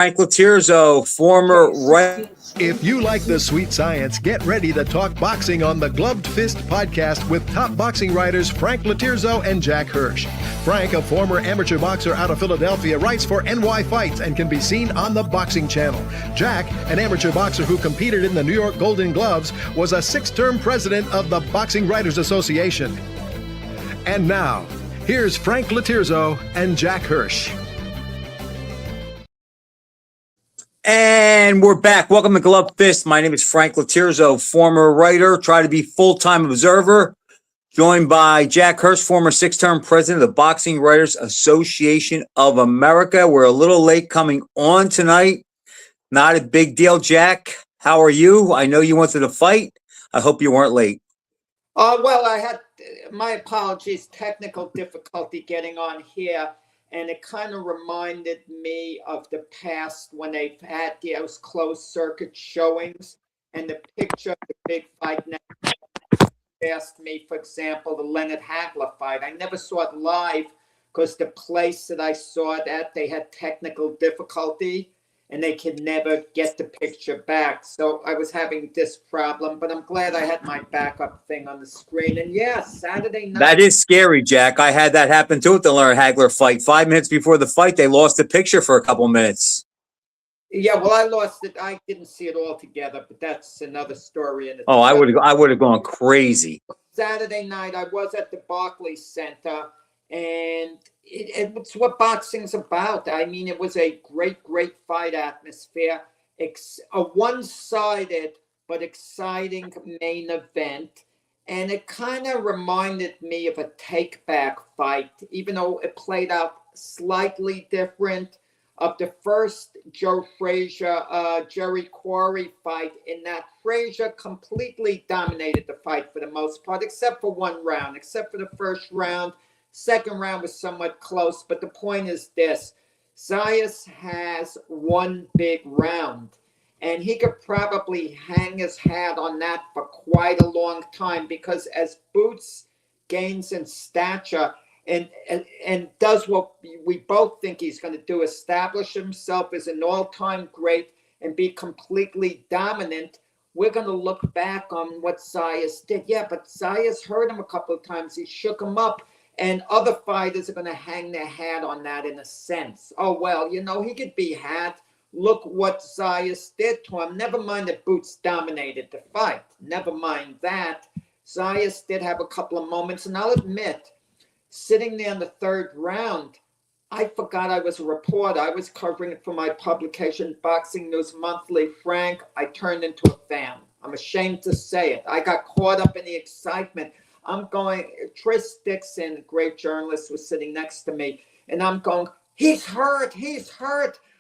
Frank LOTIERZO, former right. If you like the sweet science, get ready to talk boxing on the Gloved Fist podcast with top boxing writers Frank LOTIERZO and Jack Hirsch. Frank, a former amateur boxer out of Philadelphia, writes for NY Fights and can be seen on the Boxing Channel. Jack, an amateur boxer who competed in the New York Golden Gloves, was a 6-term president of the Boxing Writers Association. And now, here's Frank LOTIERZO and Jack Hirsch. And we're back. Welcome to Gloved Fist. My name is Frank LOTIERZO, former writer, try to be full-time observer, joined by Jack Hirsch, former 6-term president of the Boxing Writers Association of America. We're a little late coming on tonight. Not a big deal, Jack. How are you? I know you wanted to fight. I hope you weren't late. Well, I had, my apologies, technical difficulty getting on here. And it kind of reminded me of the past when they've had those closed circuit showings and the picture of the big fight. Now asked me, for example, the Leonard Hagler fight. I never saw it live because the place that I saw it at, they had technical difficulty and they could never get the picture back. So I was having this problem, but I'm glad I had my backup thing on the screen. And yeah, Saturday night. That is scary, Jack. I had that happen too at the Leonard Hagler fight. 5 minutes before the fight, they lost the picture for a couple minutes. Yeah, well, I lost it. I didn't see it all together, but that's another story. Oh, I would have gone crazy. Saturday night, I was at the Barclays Center, and it's what boxing's about. I mean, it was a great fight atmosphere. A one-sided but exciting main event. And it kind of reminded me of a take-back fight, even though it played out slightly different. Of the first Joe Frazier, Jerry Quarry fight, in that Frazier completely dominated the fight for the most part, except for one round, except for the first round. Second round was somewhat close, but the point is this. Zayas has one big round, and he could probably hang his hat on that for quite a long time because as Boots gains in stature and does what we both think he's going to do, establish himself as an all-time great and be completely dominant, we're going to look back on what Zayas did. Yeah, but Zayas hurt him a couple of times. He shook him up. And other fighters are going to hang their hat on that in a sense. Oh, well, you know, he could be had. Look what Zayas did to him. Never mind that Boots dominated the fight. Never mind that. Zayas did have a couple of moments. And I'll admit, sitting there in the third round, I forgot I was a reporter. I was covering it for my publication, Boxing News Monthly. Frank, I turned into a fan. I'm ashamed to say it. I got caught up in the excitement. I'm going, Tris Dixon, a great journalist, was sitting next to me, and I'm going, he's hurt,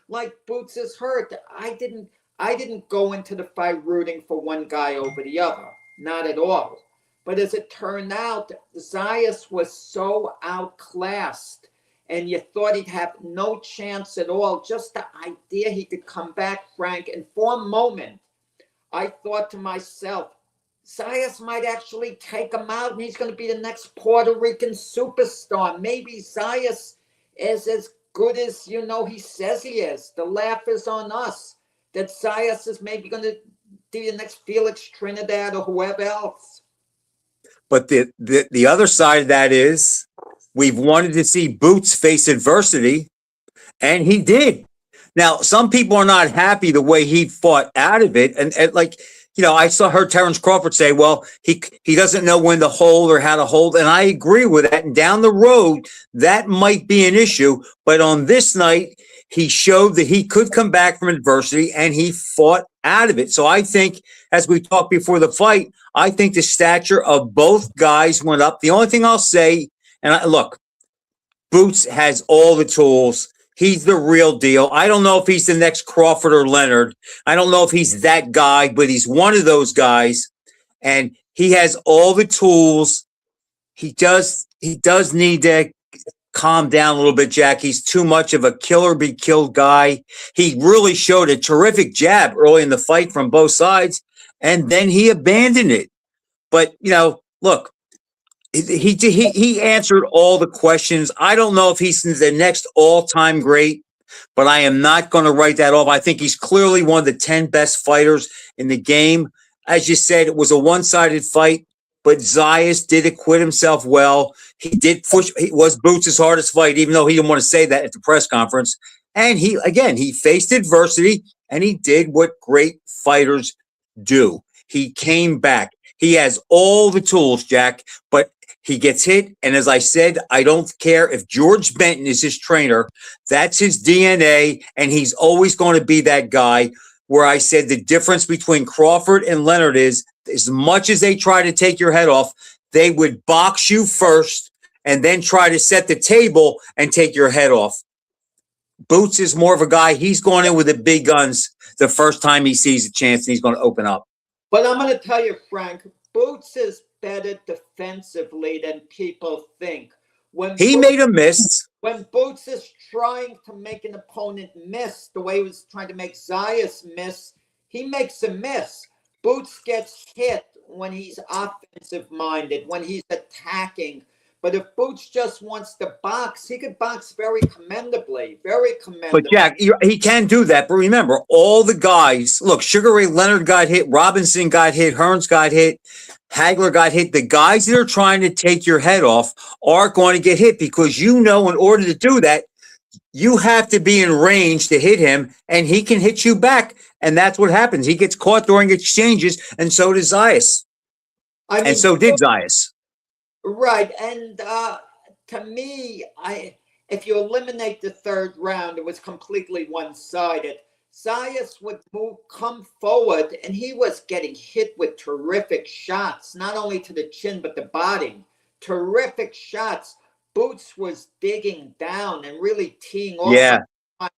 like Boots is hurt. I didn't go into the fight rooting for one guy over the other, not at all. But as it turned out, Zayas was so outclassed, and you thought he'd have no chance at all. Just the idea he could come back, Frank, and for a moment, I thought to myself, Zayas might actually take him out, and he's going to be the next Puerto Rican superstar. Maybe Zayas is as good as, you know, he says he is. The laugh is on us that Zayas is maybe going to be the next Felix Trinidad or whoever else. But the other side of that is we've wanted to see Boots face adversity, and he did. Now, some people are not happy the way he fought out of it, and like, you know, I heard Terrence Crawford say, well, he doesn't know when to hold or how to hold. And I agree with that. And down the road, that might be an issue. But on this night, he showed that he could come back from adversity and he fought out of it. So I think, as we talked before the fight, I think the stature of both guys went up. The only thing I'll say, look, Boots has all the tools. He's the real deal. I don't know if he's the next Crawford or Leonard. I don't know if he's that guy, but he's one of those guys. And he has all the tools. He does need to calm down a little bit, Jack. He's too much of a killer be killed guy. He really showed a terrific jab early in the fight from both sides, and then he abandoned it. But, you know, look, he answered all the questions. I don't know if he's the next all-time great. but I am not going to write that off. I think he's clearly one of the 10 best fighters in the game. As you said, it was a one-sided fight, but Zayas did acquit himself well. He did push. He was Boots' hardest fight, even though he didn't want to say that at the press conference. And he faced adversity, and he did what great fighters do. He came back. He has all the tools, Jack, but he gets hit. And as I said, I don't care if George Benton is his trainer. That's his DNA, and he's always going to be that guy. Where I said the difference between Crawford and Leonard is, as much as they try to take your head off, they would box you first and then try to set the table and take your head off. Boots is more of a guy. He's going in with the big guns the first time he sees a chance, and he's going to open up. But I'm going to tell you, Frank, Boots is better defensively than people think. When He made a miss. When Boots is trying to make an opponent miss, the way he was trying to make Zayas miss, he makes a miss. Boots gets hit when he's offensive-minded, when he's attacking. But if Boots just wants to box, he could box very commendably, very commendably. But Jack, he can do that. But remember, all the guys, look, Sugar Ray Leonard got hit, Robinson got hit, Hearns got hit, Hagler got hit. The guys that are trying to take your head off are going to get hit because in order to do that, you have to be in range to hit him, and he can hit you back. And that's what happens. He gets caught during exchanges, and so does Zayas. And so did Zayas. Right. And to me, if you eliminate the third round, it was completely one-sided. Zayas would come forward, and he was getting hit with terrific shots, not only to the chin, but the body. Terrific shots. Boots was digging down and really teeing off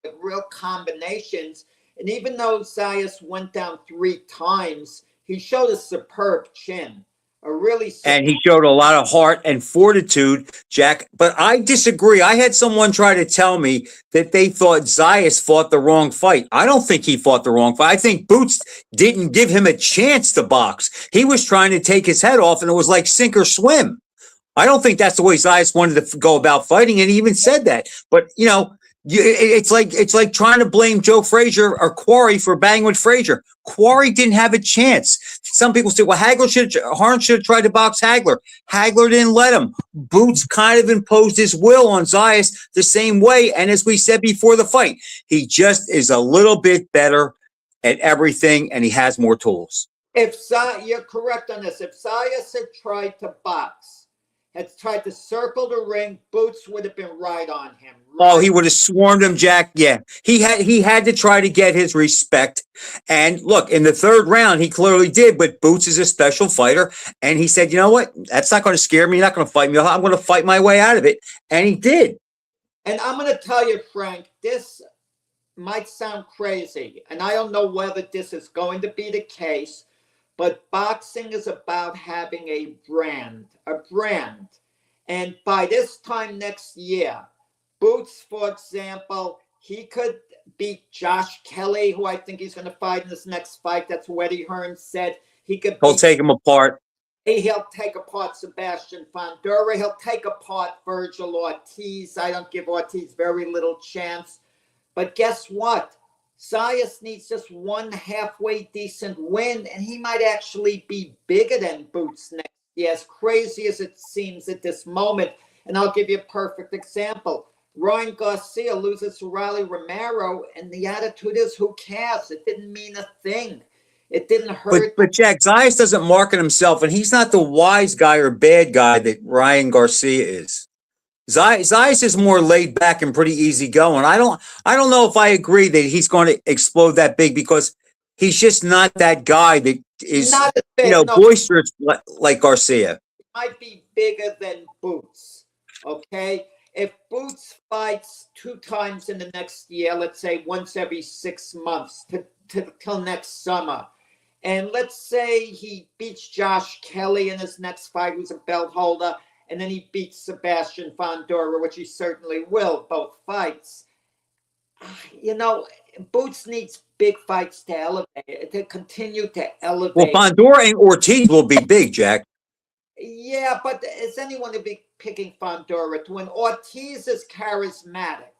with real combinations. And even though Zayas went down 3 times, he showed a superb chin. And he showed a lot of heart and fortitude, Jack. But I disagree. I had someone try to tell me that they thought Zayas fought the wrong fight. I don't think he fought the wrong fight. I think Boots didn't give him a chance to box. He was trying to take his head off, and it was like sink or swim. I don't think that's the way Zayas wanted to go about fighting, and he even said that. But, it's like trying to blame Joe Frazier or Quarry for banging with Frazier. Quarry didn't have a chance. Some people say, well, Hearns should have tried to box Hagler. Hagler didn't let him. Boots kind of imposed his will on Zayas the same way. And as we said before the fight, he just is a little bit better at everything, and he has more tools. You're correct on this. If Zayas had tried to box, had tried to circle the ring, Boots would have been right on him. Oh, he would have swarmed him, Jack. Yeah, he had to try to get his respect. And look, in the third round, he clearly did. But Boots is a special fighter, and he said, "You know what? That's not going to scare me. You're not going to fight me. I'm going to fight my way out of it." And he did. And I'm going to tell you, Frank, this might sound crazy, and I don't know whether this is going to be the case. But boxing is about having a brand. And by this time next year, Boots, for example, he could beat Josh Kelly, who I think he's going to fight in this next fight. That's what Eddie Hearns said. He'll take him apart. He'll take apart Sebastian Fundora. He'll take apart Virgil Ortiz. I don't give Ortiz very little chance. But guess what? Zayas needs just one halfway decent win, and he might actually be bigger than Boots next year, as crazy as it seems at this moment. And I'll give you a perfect example. Ryan Garcia loses to Riley Romero, and the attitude is, who cares? It didn't mean a thing. It didn't hurt. But Jack, Zayas doesn't market himself, and he's not the wise guy or bad guy that Ryan Garcia is. Zayas is more laid back and pretty easy going. I don't know if I agree that he's going to explode that big, because he's just not that guy that is, boisterous like Garcia. He might be bigger than Boots. Okay. If Boots fights 2 times in the next year, let's say once every 6 months till next summer, and let's say he beats Josh Kelly in his next fight, who's a belt holder, and then he beats Sebastian Fundora, which he certainly will, both fights. Boots needs big fights to elevate, to continue to elevate. Well, Fundora and Ortiz will be big, Jack. Yeah, but is anyone to be picking Fundora to win? Ortiz is charismatic.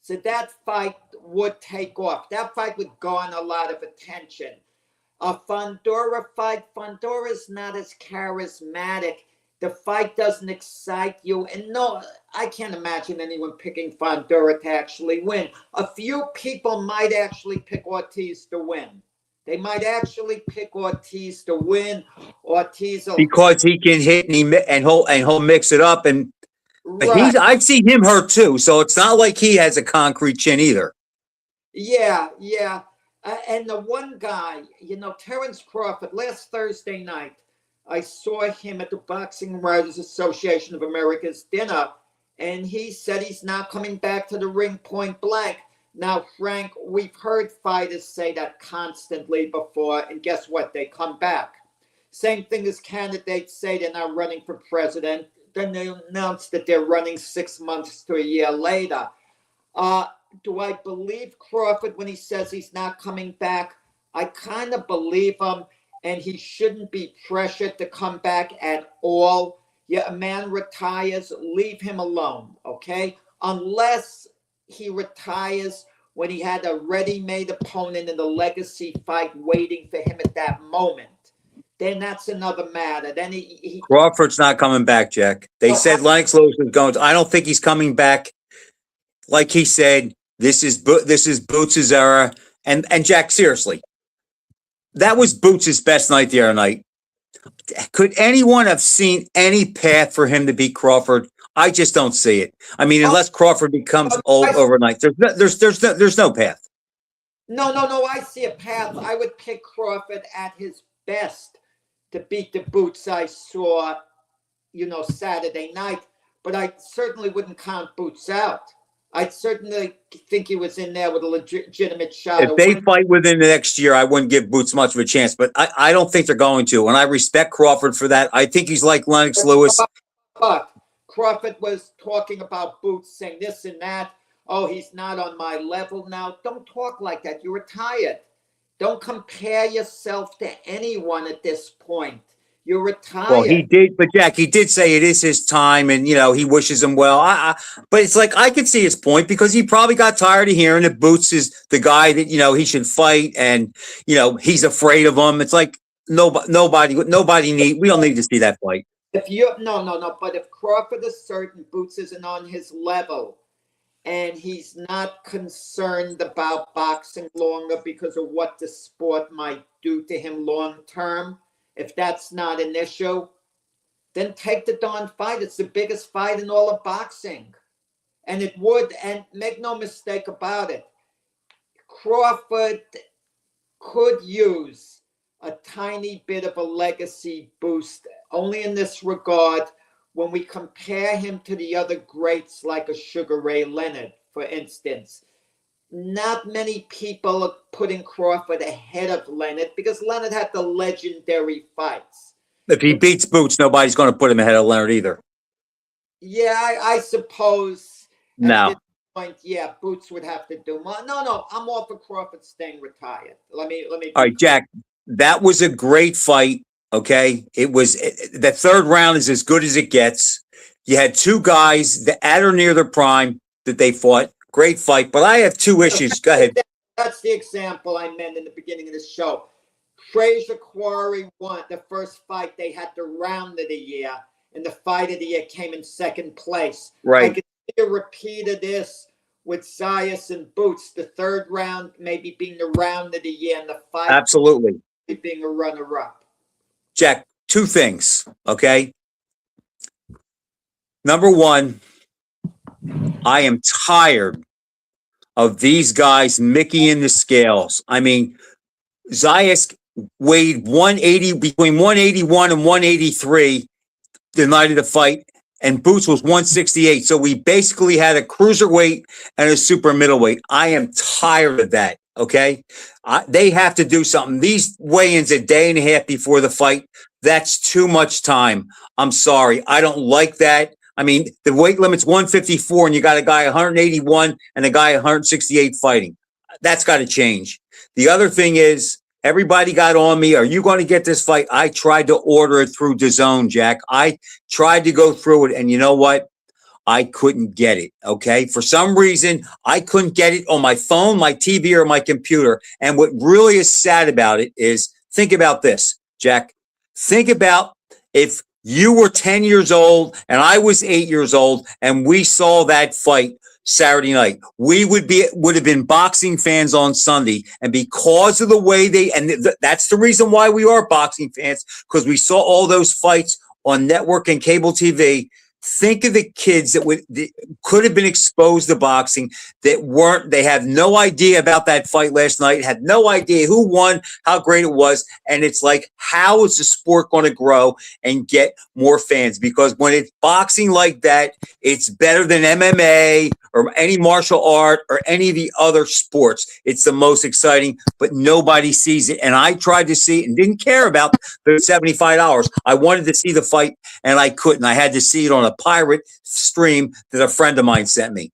So that fight would take off. That fight would garner a lot of attention. A Fundora fight, Fundora's not as charismatic. The fight doesn't excite you. And no, I can't imagine anyone picking Fundora to actually win. A few people might actually pick Ortiz to win. They might actually pick Ortiz to win. Ortiz will, because he can hit and he'll mix it up. And right. I've seen him hurt too, so it's not like he has a concrete chin either. Yeah. And the one guy, Terrence Crawford, last Thursday night, I saw him at the Boxing Writers Association of America's dinner, and he said he's not coming back to the ring point blank. Now, Frank, we've heard fighters say that constantly before, and guess what? They come back. Same thing as candidates say they're not running for president. Then they announce that they're running 6 months to a year later. Do I believe Crawford when he says he's not coming back? I kind of believe him, and he shouldn't be pressured to come back at all. Yeah, a man retires, leave him alone, okay? Unless he retires when he had a ready-made opponent in the legacy fight waiting for him at that moment. Then that's another matter. Then he Crawford's not coming back, Jack. They said Lennox Lewis is going to. I don't think he's coming back. Like he said, this is Boots' era. And Jack, seriously, that was Boots' best night the other night. Could anyone have seen any path for him to beat Crawford? I just don't see it. I mean, unless Crawford becomes old overnight, there's no path. No, I see a path. I would pick Crawford at his best to beat the Boots I saw, Saturday night. But I certainly wouldn't count Boots out. I certainly think he was in there with a legitimate shot. If they fight within the next year, I wouldn't give Boots much of a chance. But I don't think they're going to. And I respect Crawford for that. I think he's like Lennox Lewis. But Crawford was talking about Boots, saying this and that. Oh, he's not on my level now. Don't talk like that. You're retired. Don't compare yourself to anyone at this point. You're retired. Well, he did, but Jack, he did say it is his time, and he wishes him well. But it's like I could see his point because he probably got tired of hearing that Boots is the guy that he should fight, and he's afraid of him. It's like nobody need. We don't need to see that fight. If you no, but if Crawford is certain Boots isn't on his level, and he's not concerned about boxing longer because of what the sport might do to him long term. If that's not an issue, then take the darn fight. It's the biggest fight in all of boxing. And it would, and make no mistake about it, Crawford could use a tiny bit of a legacy boost, only in this regard, when we compare him to the other greats like a Sugar Ray Leonard, for instance. Not many people are putting Crawford ahead of Leonard because Leonard had the legendary fights. If he beats Boots, nobody's going to put him ahead of Leonard either. Yeah, I suppose. No. At this point, yeah, Boots would have to do more. No, I'm all for Crawford staying retired. Let me. All right, Jack, that was a great fight. Okay, the third round is as good as it gets. You had two guys that at or near their prime that they fought. Great fight, but I have two issues. Go ahead. That's the example I meant in the beginning of the show. Frazier Quarry won the first fight. They had the round of the year, and the fight of the year came in second place. Right. I can see a repeat of this with Zayas and Boots. The third round maybe being the round of the year, and the fight absolutely being a runner-up. Jack, two things. Okay. Number one, I am tired of these guys micking the scales. I mean, Zayas weighed 180, between 181 and 183 the night of the fight, and Boots was 168. So we basically had a cruiserweight and a super middleweight. I am tired of that. Okay. They have to do something. These weigh-ins a day and a half before the fight. That's too much time. I'm sorry. I don't like that. I mean, the weight limit's 154 and you got a guy 181 and a guy 168 fighting. That's got to change. The other thing is everybody got on me. Are you going to get this fight? I tried to order it through DAZN, Jack. I tried to go through it. And you know what? I couldn't get it. Okay. For some reason, I couldn't get it on my phone, my TV, or my computer. And what really is sad about it is, think about this, Jack. Think about if you were 10 years old and I was 8 years old and we saw that fight Saturday night. We would have been boxing fans on Sunday. And because of the way that's the reason why we are boxing fans, because we saw all those fights on network and cable TV. Think of the kids that could have been exposed to boxing that weren't. They have no idea about that fight last night, had no idea who won, how great it was. And it's like, how is the sport going to grow and get more fans? Because when it's boxing like that, it's better than MMA or any martial art or any of the other sports. It's the most exciting, but nobody sees it. And I tried to see it and didn't care about the $75. I wanted to see the fight and I couldn't. I had to see it on a pirate stream that a friend of mine sent me.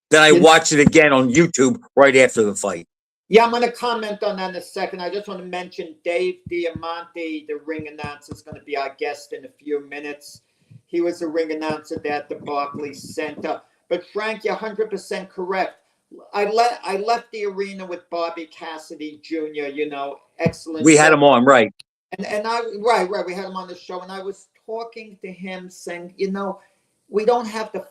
Then I watched it again on YouTube right after the fight. Yeah, I'm going to comment on that in a second. I just want to mention Dave Diamante, the ring announcer, is going to be our guest in a few minutes. He was the ring announcer there at the Barclays Center. But Frank, you're 100% correct. I left the arena with Bobby Cassidy Jr., excellent. We had him on, right. And right, we had him on the show, and I was talking to him saying, we don't have the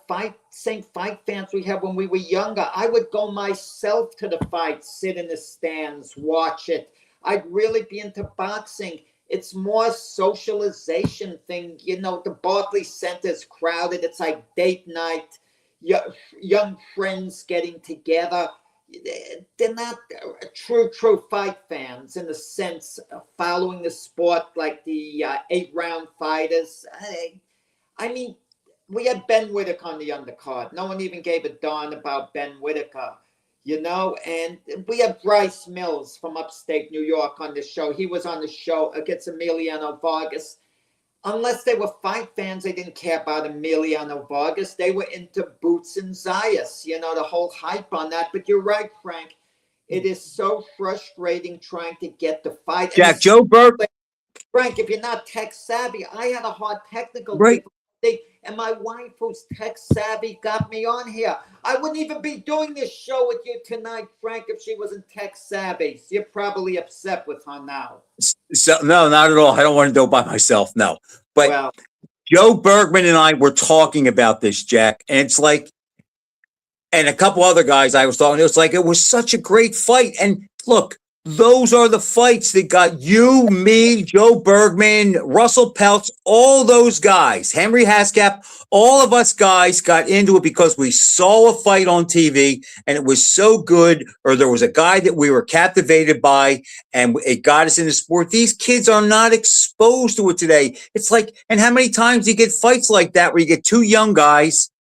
same fight fans we had when we were younger. I would go myself to the fight, sit in the stands, watch it. I'd really be into boxing. It's more socialization thing. The Barclays Center is crowded. It's like date night, young friends getting together. They're not true fight fans in the sense of following the sport like the 8-round fighters. I mean, we had Ben Whittaker on the undercard. No one even gave a darn about Ben Whittaker, and we have Bryce Mills from upstate New York on the show. He was on the show against Emiliano Vargas. Unless they were fight fans, they didn't care about Emiliano Vargas. They were into Boots and Zayas, the whole hype on that. But you're right, Frank. It is so frustrating trying to get the fight. Jack, Joe Burke. Frank, if you're not tech savvy, I had a hard technical difficulty, and my wife, who's tech savvy, got me on here. I wouldn't even be doing this show with you tonight, Frank, if she wasn't tech savvy. So you're probably upset with her now. So, no, not at all. I don't want to do it by myself. No, but Joe Bergman and I were talking about this, Jack, and it's like, and a couple other guys I was talking. It was like, it was such a great fight. And look, those are the fights that got you, me, Joe Bergman, Russell Peltz, all those guys, Henry Hascap, all of us guys got into it because we saw a fight on TV and it was so good, or there was a guy that we were captivated by and it got us into sport. These kids are not exposed to it today. It's like, and how many times do you get fights like that where you get two young guys,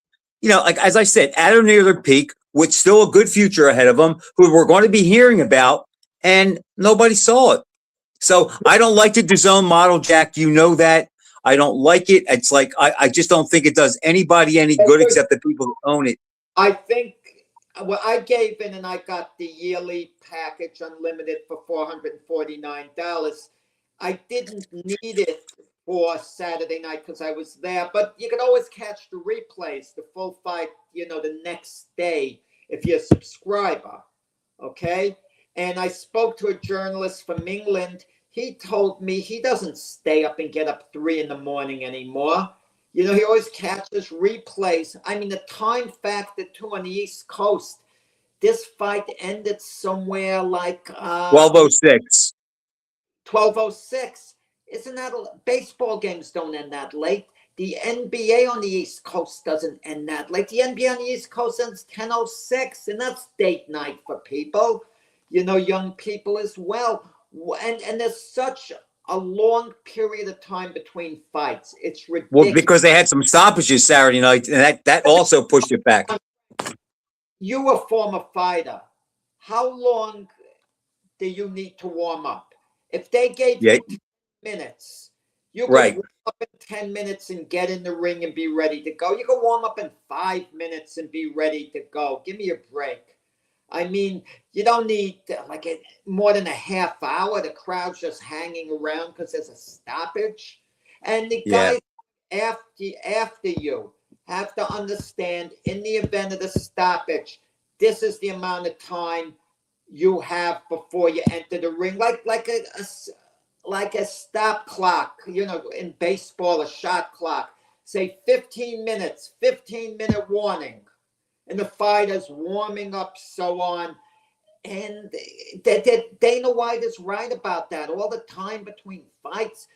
like, as I said, at or near their peak with still a good future ahead of them who we're going to be hearing about, and nobody saw it. So I don't like the DAZN model, Jack. You know that. I don't like it. It's like, I just don't think it does anybody any good except the people who own it. I think, I gave in and I got the yearly package unlimited for $449. I didn't need it for Saturday night because I was there, but you could always catch the replays, the full fight, the next day if you're a subscriber. Okay. And I spoke to a journalist from England. He told me he doesn't stay up and get up 3 a.m. anymore. He always catches replays. I mean, the time factor too on the East Coast. This fight ended somewhere like 12:06. 12:06. Isn't that baseball games don't end that late? The NBA on the East Coast doesn't end that late. The NBA on the East Coast ends 10:06, and that's date night for people. Young people as well. And there's such a long period of time between fights. It's ridiculous. Well, because they had some stoppages Saturday night, and that also pushed it back. You were a former fighter. How long do you need to warm up? If they gave you 10 minutes, you could warm up in 10 minutes and get in the ring and be ready to go. You can warm up in 5 minutes and be ready to go. Give me a break. I mean, you don't need more than a half hour. The crowd's just hanging around because there's a stoppage. And the guys after you have to understand, in the event of the stoppage, this is the amount of time you have before you enter the ring, like a stop clock, in baseball, a shot clock. Say 15 minutes, 15-minute warning, and the fighter's warming up, so on. And Dana White is right about that. All the time between fights.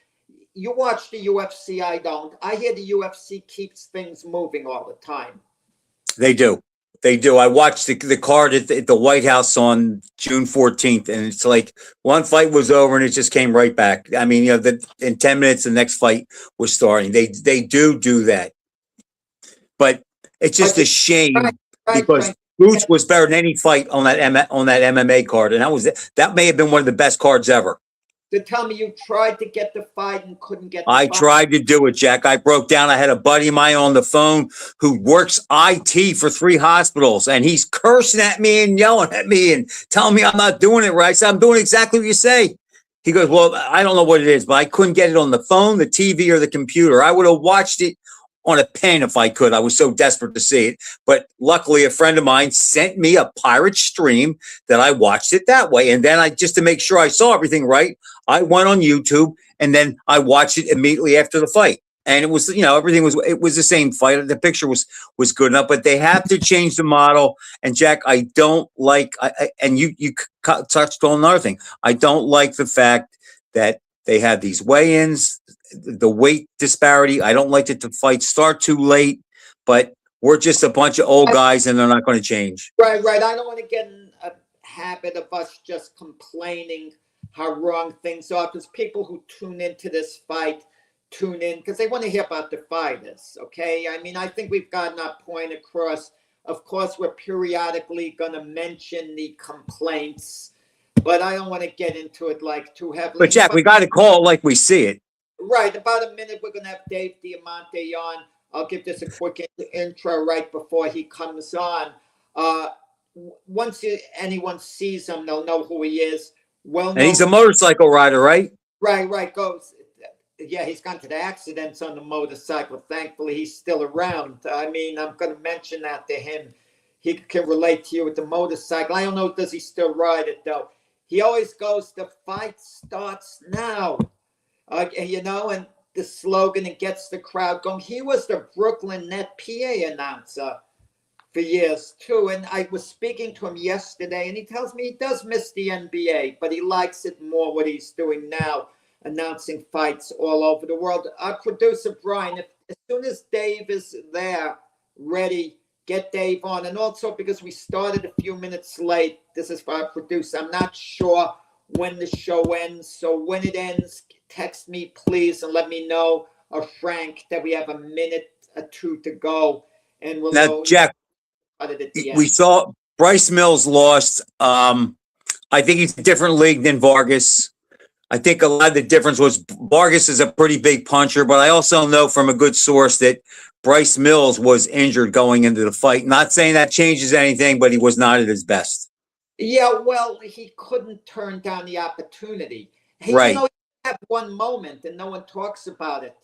You watch the UFC, I don't. I hear the UFC keeps things moving all the time. They do. They do. I watched the card at the White House on June 14th, and it's like one fight was over and it just came right back. I mean, in 10 minutes, the next fight was starting. They do that. But it's just a shame because Boots was better than any fight on that MMA card, and that may have been one of the best cards ever. To tell me you tried to get the fight and couldn't get the I fight. tried to do it, Jack. I broke down. I had a buddy of mine on the phone who works IT for 3 hospitals, and he's cursing at me and yelling at me and telling me I'm not doing it right. I said, I'm doing exactly what you say. He goes, well, I don't know what it is, but I couldn't get it on the phone, the TV, or the computer. I would have watched it on a pen if I could. I was so desperate to see it. But luckily, a friend of mine sent me a pirate stream that I watched it that way. And then just to make sure I saw everything right, I went on YouTube and then I watched it immediately after the fight. And it was, everything was the same fight. The picture was good enough, but they have to change the model. And Jack, I don't like, and you touched on another thing. I don't like the fact that they have these weigh-ins, the weight disparity. I don't like that the fights start too late, but we're just a bunch of old guys and they're not going to change. Right. I don't want to get in a habit of us just complaining how wrong things are, because people who tune into this fight tune in because they want to hear about the fighters. Okay. I mean, I think we've gotten our point across. Of course, we're periodically going to mention the complaints, but I don't want to get into it like too heavily. But Jack, we got to call it like we see it. Right. About a minute, we're going to have Dave Diamante on. I'll give this a quick intro right before he comes on. Once anyone sees him, they'll know who he is. And he's a motorcycle rider, right? Right. Yeah, he's gone to the accidents on the motorcycle. Thankfully, he's still around. I mean, I'm going to mention that to him. He can relate to you with the motorcycle. I don't know, does he still ride it, though? He always goes, the fight starts now. And the slogan, it gets the crowd going. He was the Brooklyn Net PA announcer for years, too. And I was speaking to him yesterday, and he tells me he does miss the NBA, but he likes it more what he's doing now, announcing fights all over the world. Our producer, Brian, as soon as Dave is there, ready, get Dave on. And also because we started a few minutes late, this is for our producer. I'm not sure when the show ends. So when it ends, text me, please, and let me know, or Frank, that we have a minute or two to go. And we'll now, know. Jack, we saw Bryce Mills lost. I think he's a different league than Vargas. I think a lot of the difference was Vargas is a pretty big puncher, but I also know from a good source that Bryce Mills was injured going into the fight. Not saying that changes anything, but he was not at his best. Yeah, well, he couldn't turn down the opportunity. Right. He had one moment and no one talks about it.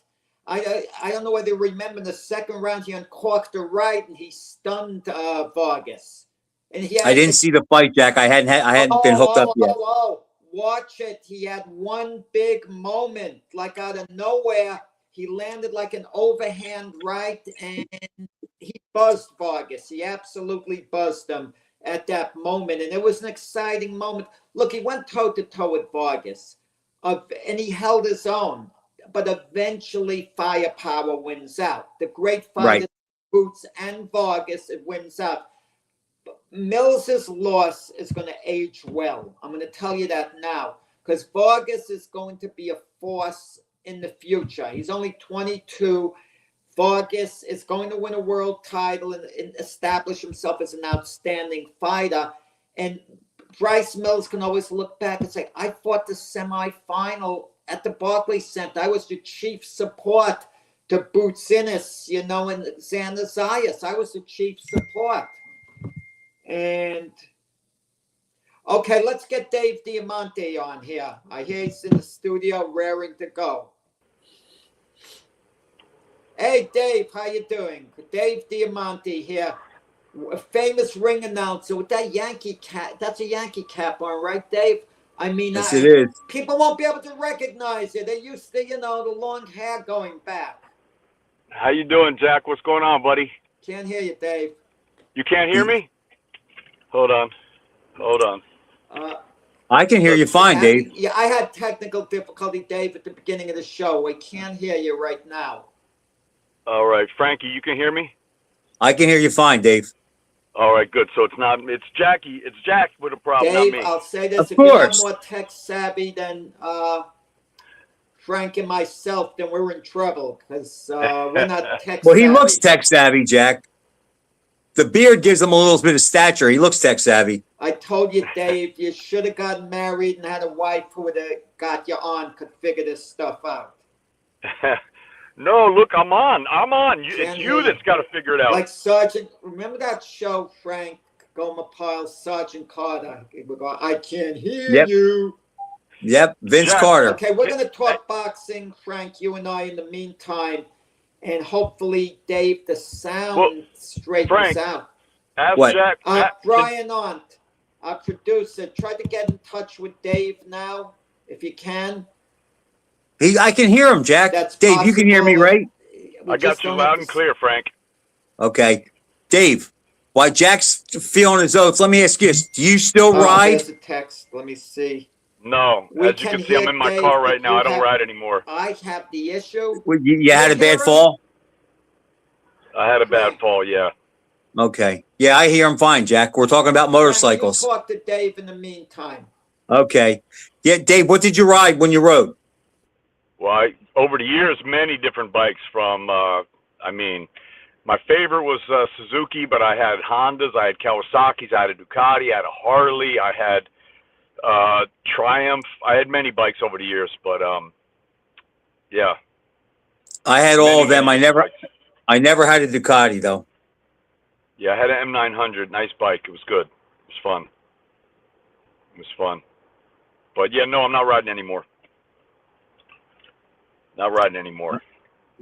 I don't know whether you remember the second round, he uncorked the right and he stunned Vargas. And I didn't see the fight, Jack. I hadn't been hooked up yet. Watch it. He had one big moment, like out of nowhere. He landed like an overhand right, and he buzzed Vargas. He absolutely buzzed him at that moment, and it was an exciting moment. Look, he went toe-to-toe with Vargas, and he held his own, but eventually firepower wins out. The great fighters, Boots and Vargas, it wins out. Mills's loss is going to age well. I'm going to tell you that now, because Vargas is going to be a force in the future. He's only 22. Vargas is going to win a world title and establish himself as an outstanding fighter. And Bryce Mills can always look back and say, I fought the semifinal at the Barclays Center. I was the chief support to Boots Ennis, and Xander Zayas. I was the chief support. And okay, let's get Dave Diamante on here. I hear he's in the studio raring to go. Hey, Dave, how you doing? Dave Diamante here, a famous ring announcer with that Yankee cap. That's a Yankee cap on, right, Dave? I mean, Yes, it is. people won't be able to recognize it. They used to, the long hair going back. How you doing, Jack? What's going on, buddy? Can't hear you, Dave. You can't hear me? Hold on. I can hear you fine, Dave. Yeah, I had technical difficulty, Dave, at the beginning of the show. I can't hear you right now. All right, Frankie, you can hear me? I can hear you fine, Dave. All right, good. So it's Jackie. It's Jack with a problem, Dave, not me. I'll say this. Of if you have course. more tech savvy than Frank and myself, then we're in trouble because we're not tech Well, savvy. he looks tech savvy, Jack. The beard gives him a little bit of stature. He looks tech savvy. I told you, Dave, you should have gotten married and had a wife who would have got you on, could figure this stuff out. No, look, I'm on. It's Can't you hear you. that's got to figure it out. Like Sergeant, remember that show, Frank Gomapile, Sergeant Carter? We go, I can't hear Yep. you. Yep, Vince Jack. Carter. Okay, we're going to talk boxing, Frank, you and I, in the meantime. And hopefully, Dave, the sound straightens Frank, out. Ask What? Jack. Brian Arndt, our producer, try to get in touch with Dave now, if you can. I can hear him, Jack. That's Dave, you can hear me, possible. right? We I just got you don't loud have and to- clear, Frank. Okay. Dave, while Jack's feeling his oats, let me ask you this. Do you still Oh, ride? there's a text. Let me see. No, We as you can can see, I'm hear in my Dave, car but right now. you I don't have- ride anymore. I have the issue. Well, you had a hear bad him? fall? I had a bad Frank. fall, yeah. Okay. Yeah, I hear him fine, Jack. We're talking about motorcycles. Frank, you talk to Dave in the meantime. Okay. Yeah, Dave, what did you ride when you rode? Well, over the years, many different bikes from, my favorite was Suzuki, but I had Hondas, I had Kawasaki's, I had a Ducati, I had a Harley, I had Triumph. I had many bikes over the years, but yeah. I had all of them. Many bikes. I never had a Ducati though. Yeah, I had an M900, nice bike. It was good. It was fun. But yeah, no, I'm not riding anymore.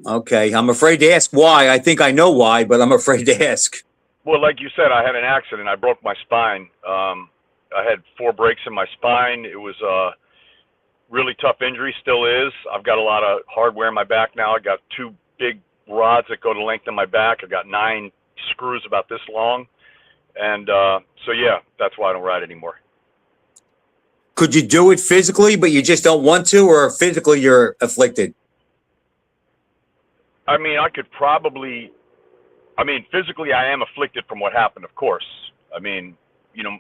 Okay. I'm afraid to ask why. I think I know why, but I'm afraid to ask. Well, like you said, I had an accident. I broke my spine. I had 4 breaks in my spine. It was a really tough injury, still is. I've got a lot of hardware in my back now. I got 2 big rods that go the length of my back. I got 9 screws about this long. And so, yeah, that's why I don't ride anymore. Could you do it physically, but you just don't want to, or physically you're afflicted? I mean, physically I am afflicted from what happened, of course. I mean,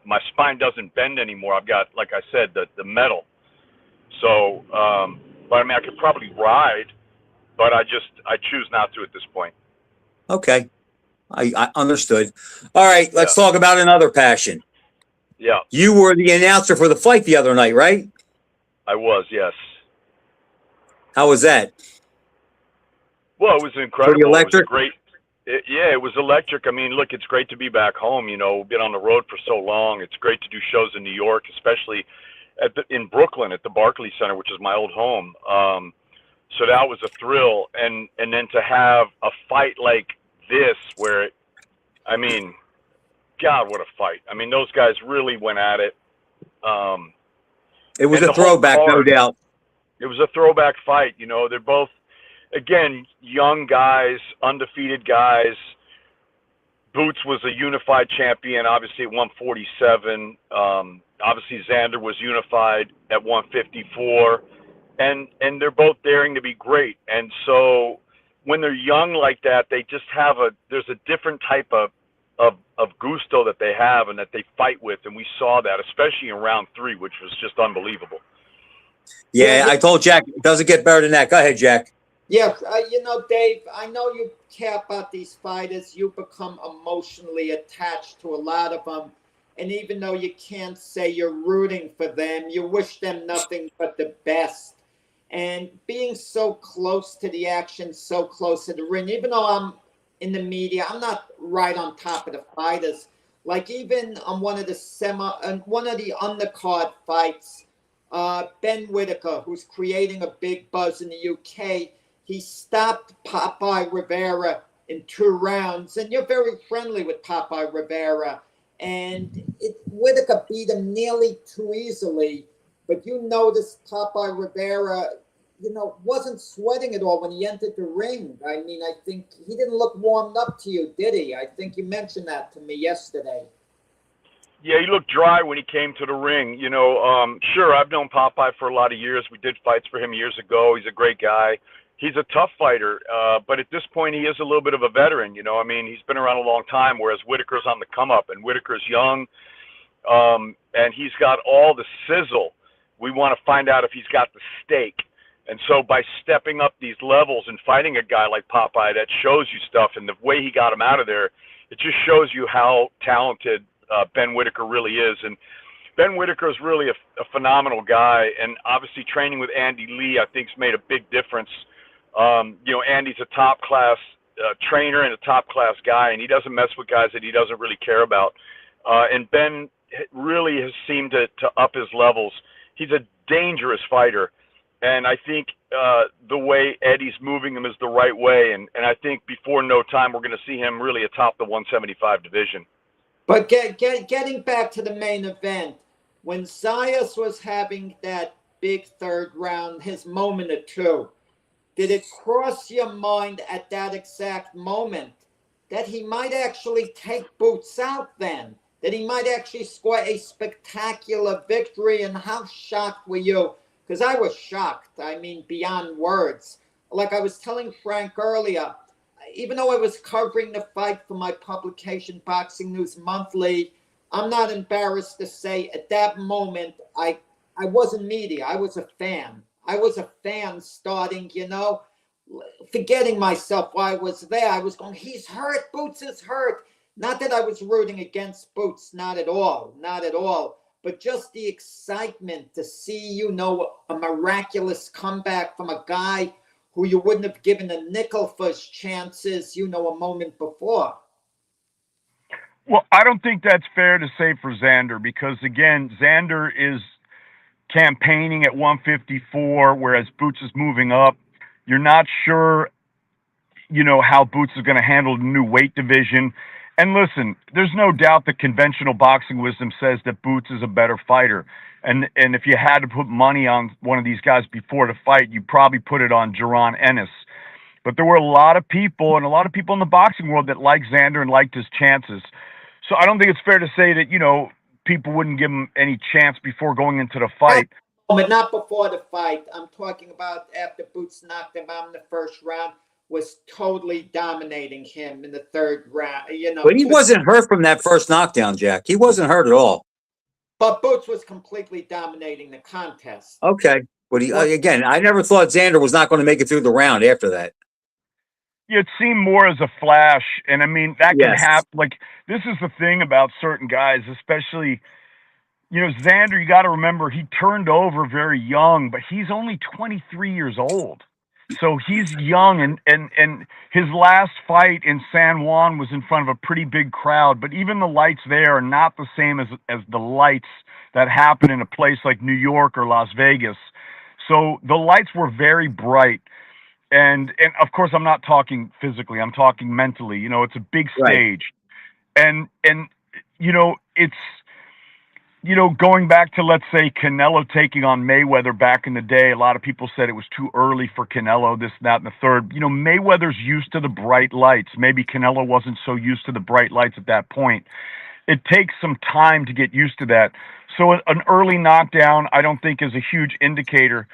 my spine doesn't bend anymore. I've got, like I said, the metal. So, but I mean, I could probably ride, but I choose not to at this point. Okay. I understood. All right. Let's talk about another passion. Yeah, You were the announcer for the fight the other night, right? I was, yes. How was that? Well, it was incredible. Pretty electric? It was great. It was electric. I mean, look, it's great to be back home. We've been on the road for so long. It's great to do shows in New York, especially in Brooklyn at the Barclays Center, which is my old home. So that was a thrill. And then to have a fight like this where, God, what a fight. I mean, those guys really went at it. It was And a the whole throwback, no card. doubt. It was a throwback fight. They're both, again, young guys, undefeated guys. Boots was a unified champion, obviously at 147. Obviously, Xander was unified at 154. And they're both daring to be great. And so when they're young like that, they just have there's a different type of gusto that they have and that they fight with. And we saw that, especially in round 3, which was just unbelievable. Yeah, I told Jack it doesn't get better than that. Go ahead, Jack. Yeah, Dave, I know you care about these fighters. You become emotionally attached to a lot of them. And even though you can't say you're rooting for them, you wish them nothing but the best. And being so close to the action, so close to the ring, even though I'm in the media, I'm not right on top of the fighters. Like even on one of the undercard fights, Ben Whitaker, who's creating a big buzz in the UK, he stopped Popeye Rivera in 2 rounds, and you're very friendly with Popeye Rivera. And Whitaker beat him nearly too easily, but you noticed Popeye Rivera, wasn't sweating at all when he entered the ring. I mean, I think he didn't look warmed up to you, did he? I think you mentioned that to me yesterday. Yeah, he looked dry when he came to the ring. Sure, I've known Popeye for a lot of years. We did fights for him years ago. He's a great guy. He's a tough fighter, but at this point, he is a little bit of a veteran. He's been around a long time, whereas Whitaker's on the come up, and Whitaker's young, and he's got all the sizzle. We want to find out if he's got the steak. And so by stepping up these levels and fighting a guy like Popeye, that shows you stuff, and the way he got him out of there, it just shows you how talented Ben Whitaker really is. And Ben Whitaker is really a phenomenal guy, and obviously training with Andy Lee, I think, has made a big difference. Andy's a top-class trainer and a top-class guy, and he doesn't mess with guys that he doesn't really care about. And Ben really has seemed to up his levels. He's a dangerous fighter, and I think the way Eddie's moving him is the right way, and I think before no time we're going to see him really atop the 175 division. But getting back to the main event, when Zayas was having that big 3rd round, his moment or two, did it cross your mind at that exact moment that he might actually take Boots out then? That he might actually score a spectacular victory? And how shocked were you? Because I was shocked. I mean, beyond words. Like I was telling Frank earlier, even though I was covering the fight for my publication, Boxing News Monthly, I'm not embarrassed to say at that moment, I wasn't media. I was a fan. I was a fan starting, forgetting myself while I was there. I was going, he's hurt. Boots is hurt. Not that I was rooting against Boots. Not at all. Not at all. But just the excitement to see, a miraculous comeback from a guy who you wouldn't have given a nickel for his chances, a moment before. Well, I don't think that's fair to say for Xander because, again, Xander is campaigning at 154, whereas Boots is moving up. You're not sure, how Boots is going to handle the new weight division. And listen, there's no doubt that conventional boxing wisdom says that Boots is a better fighter. And if you had to put money on one of these guys before the fight, you'd probably put it on Jaron Ennis. But there were a lot of people in the boxing world that liked Xander and liked his chances. So I don't think it's fair to say that, people wouldn't give him any chance before going into the fight. But not before the fight. I'm talking about after Boots knocked him out in the 1st round, was totally dominating him in the 3rd round. But he wasn't hurt from that first knockdown, Jack. He wasn't hurt at all. But Boots was completely dominating the contest. Okay. But again, I never thought Xander was not going to make it through the round after that. It seemed more as a flash. And I mean, that can Yes. happen. Like, this is the thing about certain guys, especially, Xander, you got to remember, he turned over very young, but he's only 23 years old. So he's young, and his last fight in San Juan was in front of a pretty big crowd, but even the lights there are not the same as the lights that happen in a place like New York or Las Vegas. So the lights were very bright. And of course, I'm not talking physically, I'm talking mentally. It's a big stage. Right. And it's, going back to, let's say, Canelo taking on Mayweather back in the day, a lot of people said it was too early for Canelo, this, that, and the third. Mayweather's used to the bright lights. Maybe Canelo wasn't so used to the bright lights at that point. It takes some time to get used to that. So an early knockdown, I don't think, is a huge indicator.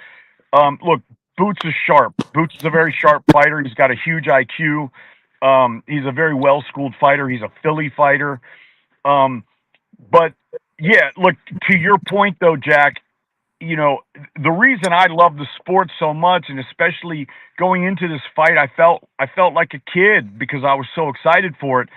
Look, Boots is sharp. Boots is a very sharp fighter. He's got a huge IQ. He's a very well-schooled fighter. He's a Philly fighter. But yeah, look, to your point though, Jack, the reason I love the sport so much, and especially going into this fight, I felt like a kid because I was so excited for it.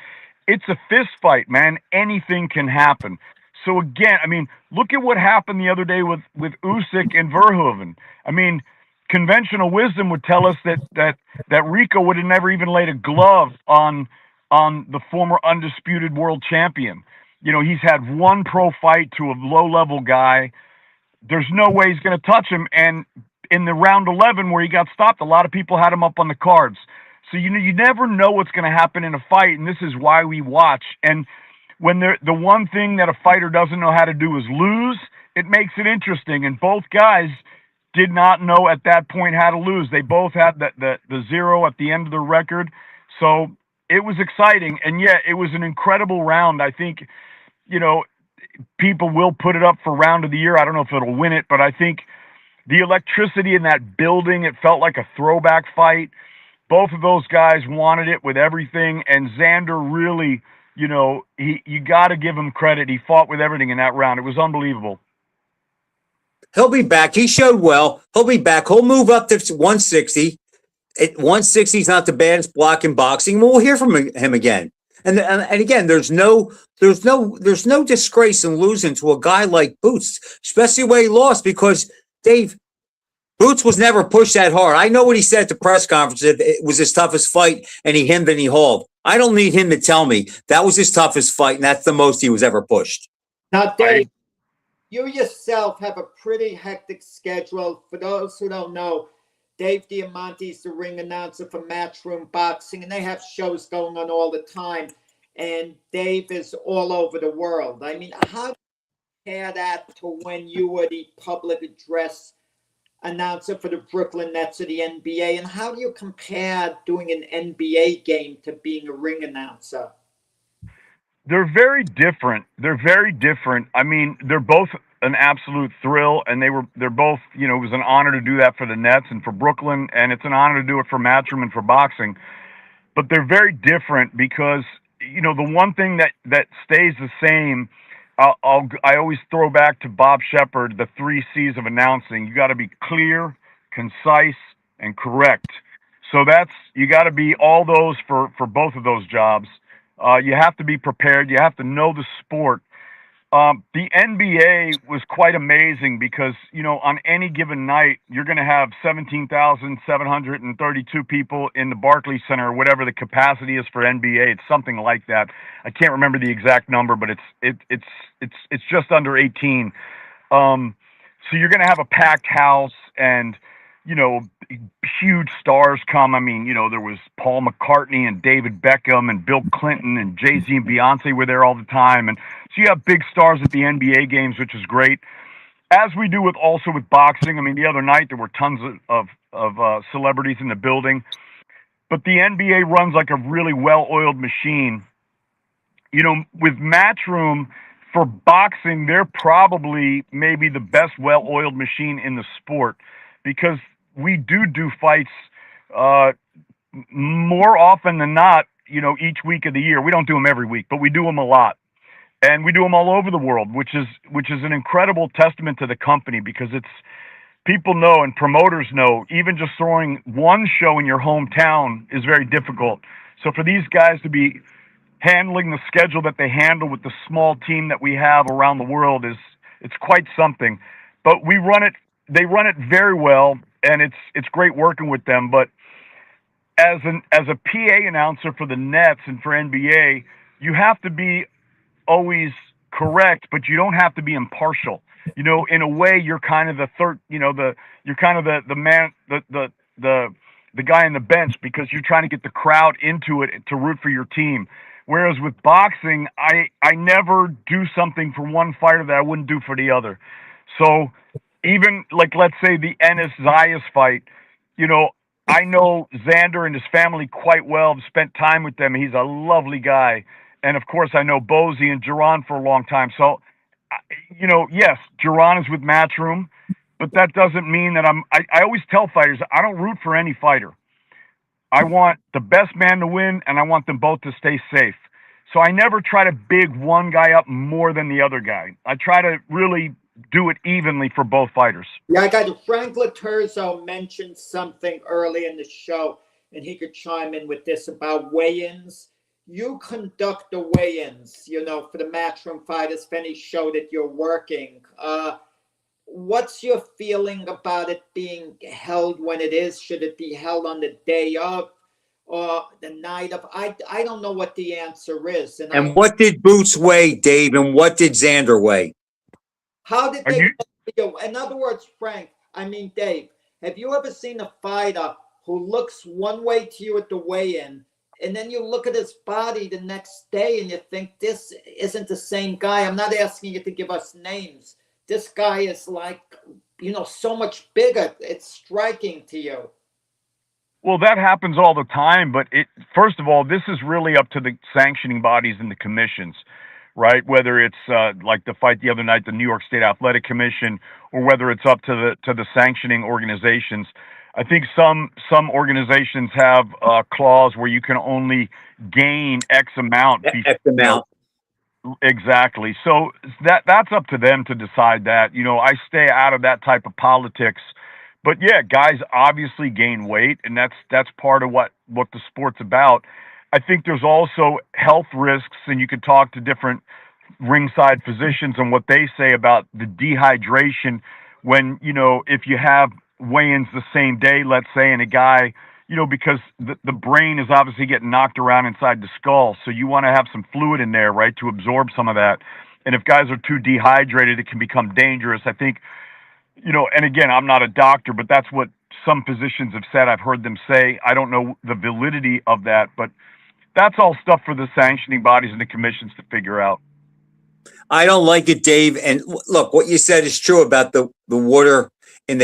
It's a fist fight, man. Anything can happen. So again, I mean, look at what happened the other day with Usyk and Verhoeven. I mean, conventional wisdom would tell us that Rico would have never even laid a glove on the former undisputed world champion. He's had one pro fight to a low-level guy. There's no way he's going to touch him. And in the round 11 where he got stopped, a lot of people had him up on the cards. So, you know, you never know what's going to happen in a fight, and this is why we watch. And when the one thing that a fighter doesn't know how to do is lose, it makes it interesting. And both guys did not know at that point how to lose. They both had the 0 at the end of the record. So it was exciting. And yeah, it was an incredible round. I think, you know, people will put it up for round of the year. I don't know if it'll win it, but I think the electricity in that building, it felt like a throwback fight. Both of those guys wanted it with everything, and Xander really, you know, you got to give him credit. He fought with everything in that round. It was unbelievable. He'll be back. He showed well. He'll be back. He'll move up to 160. At 160 is not the baddest block in boxing. We'll hear from him again. And again, there's no disgrace in losing to a guy like Boots, especially when he lost, because Dave, Boots was never pushed that hard. I know what he said at the press conference. It was his toughest fight, and he hemmed and he hauled. I don't need him to tell me that was his toughest fight, and that's the most he was ever pushed. Now, Dave, you yourself have a pretty hectic schedule. For those who don't know, Dave Diamante is the ring announcer for Matchroom Boxing, and they have shows going on all the time. And Dave is all over the world. I mean, how do you compare that to when you were the public address announcer for the Brooklyn Nets of the NBA? And how do you compare doing an NBA game to being a ring announcer? They're very different. They're very different. I mean, they're both an absolute thrill, and they're both, you know, it was an honor to do that for the Nets and for Brooklyn, and it's an honor to do it for Matchroom and for boxing. But they're very different because, you know, the one thing that stays the same, I always throw back to Bob Shepard, the 3 C's of announcing. You got to be clear, concise, and correct. So you got to be all those for both of those jobs. You have to be prepared. You have to know the sport. The NBA was quite amazing because, you know, on any given night, you're going to have 17,732 people in the Barclays Center, or whatever the capacity is for NBA. It's something like that. I can't remember the exact number, but it's just under 18. So you're going to have a packed house, and, you know, huge stars come. I mean, you know, there was Paul McCartney and David Beckham and Bill Clinton and Jay-Z and Beyonce were there all the time. And so you have big stars at the NBA games, which is great. As we do also with boxing. I mean, the other night there were tons of celebrities in the building, but the NBA runs like a really well-oiled machine. You know, with Matchroom for boxing, they're probably maybe the best well-oiled machine in the sport, because we do fights more often than not, you know, each week of the year. We don't do them every week, but we do them a lot. And we do them all over the world, which is an incredible testament to the company, because people know and promoters know, even just throwing one show in your hometown is very difficult. So for these guys to be handling the schedule that they handle with the small team that we have around the world it's quite something. But they run it very well, and it's great working with them. But as a PA announcer for the Nets and for NBA, you have to be always correct, but you don't have to be impartial. You know, in a way, you're kind of the man, the guy on the bench, because you're trying to get the crowd into it to root for your team. Whereas with boxing, I never do something for one fighter that I wouldn't do for the other. So even, like, let's say the Ennis-Zayas fight, you know, I know Xander and his family quite well. I've spent time with them. He's a lovely guy. And, of course, I know Bozy and Duran for a long time. So, you know, yes, Duran is with Matchroom, but that doesn't mean that I always tell fighters, I don't root for any fighter. I want the best man to win, and I want them both to stay safe. So I never try to big one guy up more than the other guy. I try to really do it evenly for both fighters. Yeah, I got Frank LOTIERZO mentioned something early in the show, and he could chime in with this about weigh-ins. You conduct the weigh-ins, you know, for the Matchroom fighters, for any show that you're working. What's your feeling about it being held when it is? Should it be held on the day of or the night of? I don't know what the answer is. And what did Boots weigh, Dave, and what did Xander weigh? How did they? In other words, Frank, I mean, Dave, Have you ever seen a fighter who looks one way to you at the weigh-in, and then you look at his body the next day and you think, this isn't the same guy? I'm not asking you to give us names. This guy is like, so much bigger. It's striking to you. Well, that happens all the time, but first of all, this is really up to the sanctioning bodies and the commissions, right? Whether it's like the fight the other night, the New York State Athletic Commission, or whether it's up to the sanctioning organizations. I think some organizations have a clause where you can only gain X amount. X amount. Exactly. So that's up to them to decide that. I stay out of that type of politics. But yeah, guys obviously gain weight, and that's part of what the sport's about. I think there's also health risks, and you could talk to different ringside physicians and what they say about the dehydration when, if you have weigh-ins the same day, let's say, and a guy, because the brain is obviously getting knocked around inside the skull. So you want to have some fluid in there, right, to absorb some of that. And if guys are too dehydrated, it can become dangerous. I think, and again, I'm not a doctor, but that's what some physicians have said. I've heard them say. I don't know the validity of that, but that's all stuff for the sanctioning bodies and the commissions to figure out. I don't like it, Dave. And look, what you said is true about the water in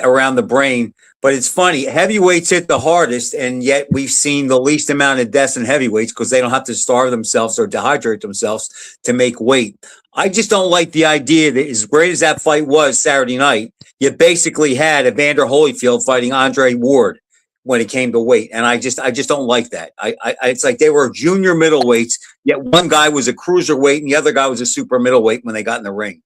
around the brain. But it's funny, heavyweights hit the hardest, and yet we've seen the least amount of deaths in heavyweights because they don't have to starve themselves or dehydrate themselves to make weight. I just don't like the idea that, as great as that fight was Saturday night, you basically had Evander Holyfield fighting Andre Ward when it came to weight, and I just don't like that. It's like they were junior middleweights, yet one guy was a cruiserweight and the other guy was a super middleweight when they got in the ring.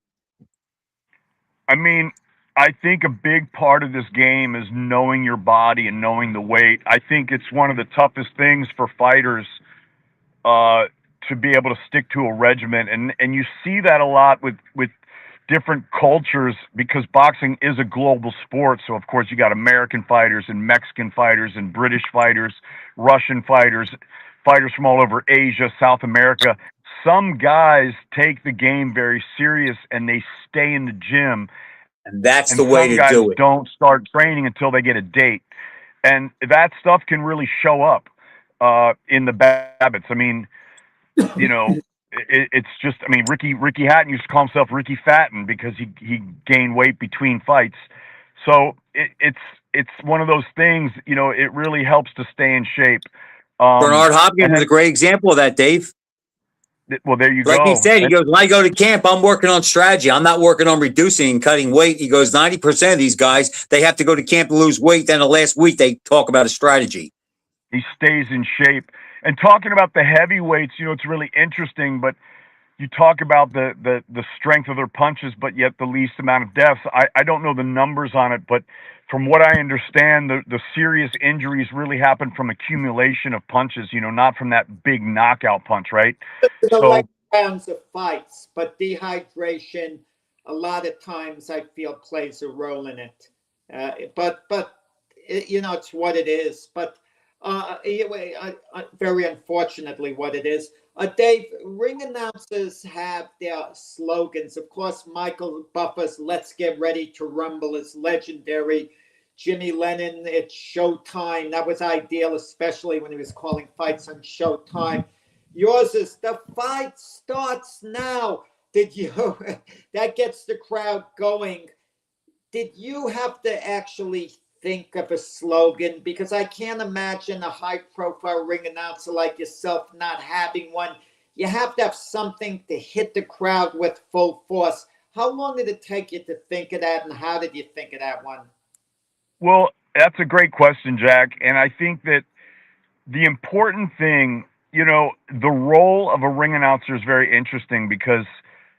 I mean, I think a big part of this game is knowing your body and knowing the weight. I think it's one of the toughest things for fighters to be able to stick to a regimen. And you see that a lot with different cultures because boxing is a global sport. So, of course, you got American fighters and Mexican fighters and British fighters, Russian fighters, fighters from all over Asia, South America. Some guys take the game very serious and they stay in the gym. And that's the way to do it. Don't start training until they get a date. And that stuff can really show up in the habits. I mean, it's just, I mean, Ricky Hatton used to call himself Ricky Fatten because he gained weight between fights. So it's one of those things, it really helps to stay in shape. Bernard Hopkins is a great example of that, Dave. Well, there you go. Like he said, he goes, when I go to camp, I'm working on strategy. I'm not working on reducing and cutting weight. He goes, 90% of these guys, they have to go to camp to lose weight. Then the last week, they talk about a strategy. He stays in shape. And talking about the heavyweights, it's really interesting, but you talk about the strength of their punches, but yet the least amount of deaths. I don't know the numbers on it, but from what I understand, the serious injuries really happen from accumulation of punches, not from that big knockout punch, right? So rounds of fights, but dehydration, a lot of times I feel plays a role in it. But it's what it is. But anyway, very unfortunately, what it is. Dave, ring announcers have their slogans. Of course, Michael Buffer's "Let's Get Ready to Rumble" is legendary. Jimmy Lennon, it's Showtime. That was ideal, especially when he was calling fights on Showtime. Yours is "The fight starts now." That gets the crowd going. Did you have to actually think of a slogan? Because I can't imagine a high-profile ring announcer like yourself not having one. You have to have something to hit the crowd with full force. How long did it take you to think of that, and how did you think of that one? Well, that's a great question, Jack. And I think that the important thing, the role of a ring announcer is very interesting because,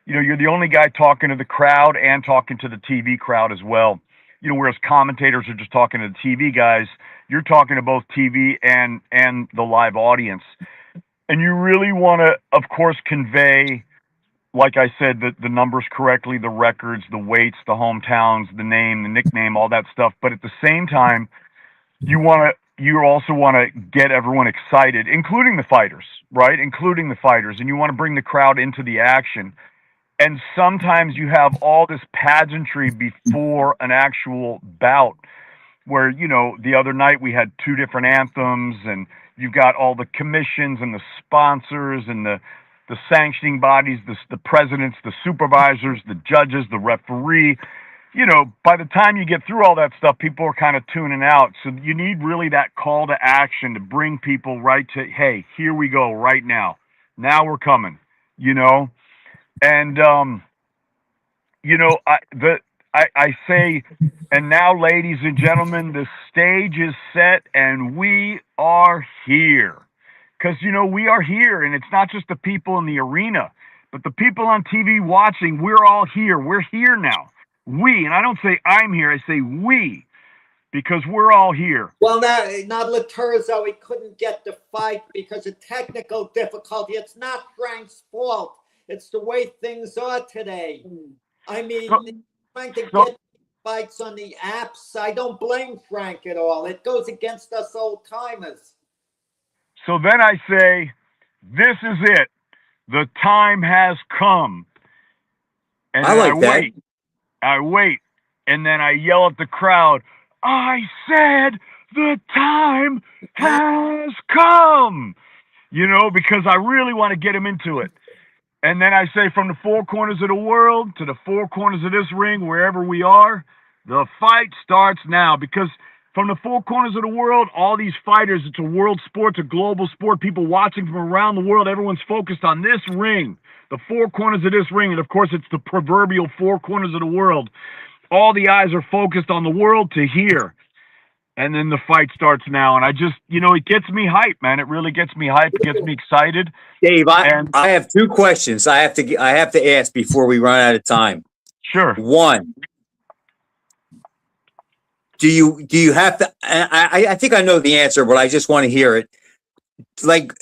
you're the only guy talking to the crowd and talking to the TV crowd as well. Whereas commentators are just talking to the TV guys, you're talking to both TV and the live audience. And you really want to, of course, convey, like I said, the numbers correctly, the records, the weights, the hometowns, the name, the nickname, all that stuff. But at the same time, you also want to get everyone excited, including the fighters, right? Including the fighters. And you want to bring the crowd into the action. And sometimes you have all this pageantry before an actual bout where, you know, the other night we had two different anthems, and you've got all the commissions and the sponsors and the sanctioning bodies, the presidents, the supervisors, the judges, the referee. You know, by the time you get through all that stuff, people are kind of tuning out. So you need really that call to action to bring people right to, hey, here we go right now. Now we're coming, you know? And, you know, I say, and now, ladies and gentlemen, the stage is set and we are here. Because, you know, we are here, and it's not just the people in the arena, but the people on TV watching. We're all here. We're here now. We, and I don't say I'm here, I say we, because we're all here. Well, now LOTIERZO, he couldn't get the fight because of technical difficulty. It's not Frank's fault. It's the way things are today. I mean, trying to get fights on the apps, I don't blame Frank at all. It goes against us old timers. So then I say, this is it. The time has come. And I like that. I wait. And then I yell at the crowd, I said the time has come. You know, because I really want to get him into it. And then I say, from the four corners of the world to the four corners of this ring, wherever we are, the fight starts now. Because from the four corners of the world, all these fighters, it's a world sport, it's a global sport, people watching from around the world, everyone's focused on this ring, the four corners of this ring, and of course it's the proverbial four corners of the world. All the eyes are focused on the world to here. And then the fight starts now, and I just, you know, it gets me hyped, man. It really gets me hyped, it gets me excited. Dave, I have two questions I have to ask before we run out of time. Sure. One, do you have to? I think I know the answer, but I just want to hear it. Like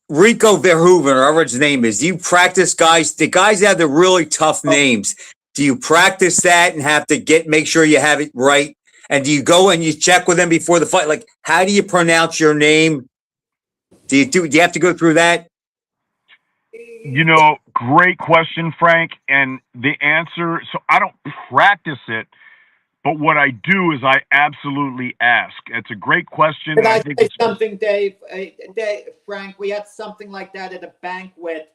Rico Verhoeven, or whatever his name is. Do you practice guys? The guys that have the really tough names. Do you practice that and have to make sure you have it right? And do you go and you check with them before the fight? Like, how do you pronounce your name? Do you have to go through that? You know, great question, Frank. And the answer, so I don't practice it, but what I do is I absolutely ask. It's a great question. Can I say something, Dave? Frank, we had something like that at a banquet.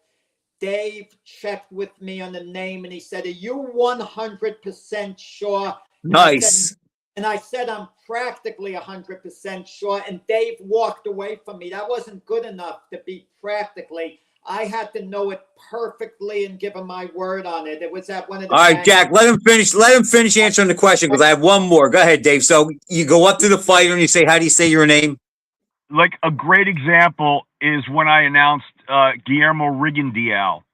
Dave checked with me on the name, and he said, are you 100% sure? Nice. And I said, I'm practically 100% sure. And Dave walked away from me. That wasn't good enough to be practically. I had to know it perfectly and give him my word on it. It was at one of the. All right, Jack, let him finish answering the question, because I have one more. Go ahead, Dave. So you go up to the fighter and you say, how do you say your name? Like a great example is when I announced Guillermo Rigondeaux.